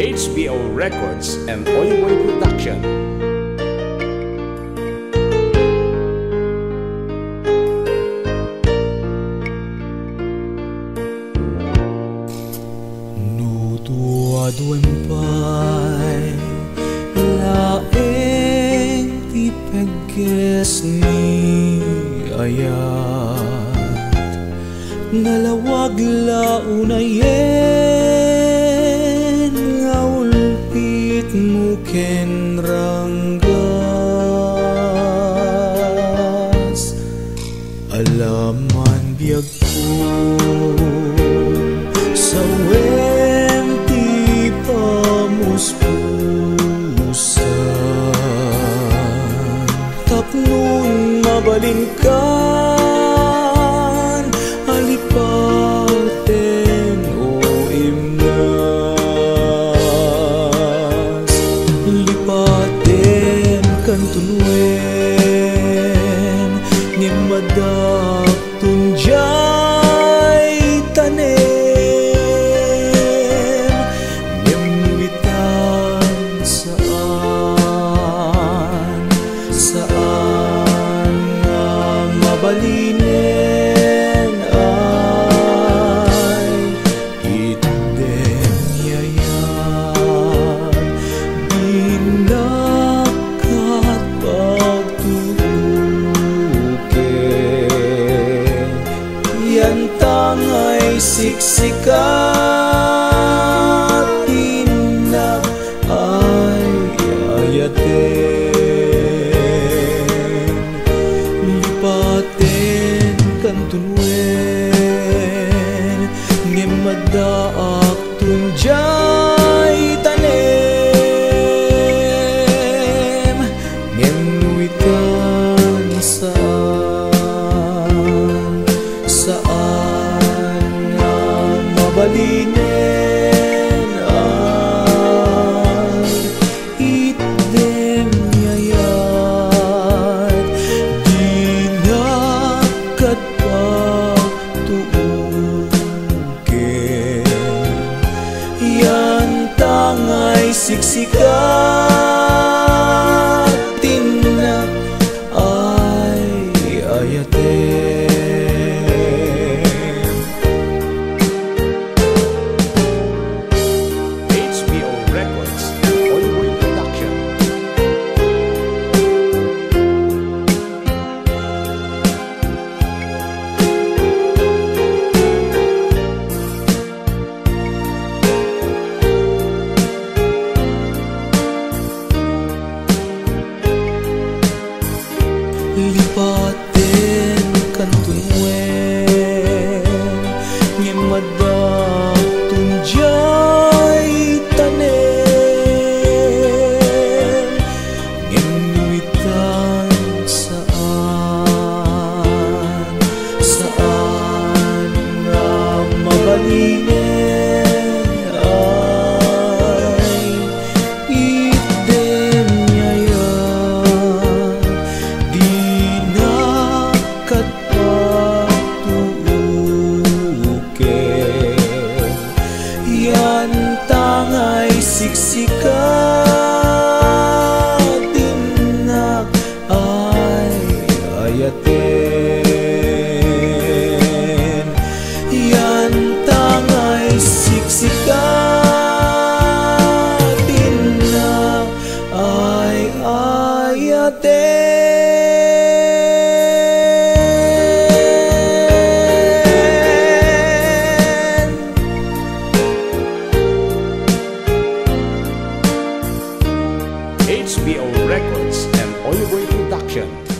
HBO Records and Oyboy Production. Duempay laeng ti pagkes ni ayat nalawag launayen nga ulpit mo ken ranggas alaman biag ko sa tapnon mabalingkan alipaten o imnas lipaten kan tunwen nimadak tunjay tanem nimitan saan mabalinen ay itden yayan dinakat pagtutukin yan tangay siksikat tinak ay ayaten lipaten kan tunwen ngimadaak tunjay tanem ngenuitan saan nga mabalinen ay itdem yayat dinakat pagtuuken yan tangay siksikat tinak ay ayaten HBO Records and Oyboy Production. lipaten kan tunwen ngimadak tunjay tanem nginuitan saan nga mabalinen ay itdem yayan dinakat pagtuuken yan tangay siksikat tinak ay ayaten yan tangay siksikat tinak ay ayaten HBO Records and Oyboy Production.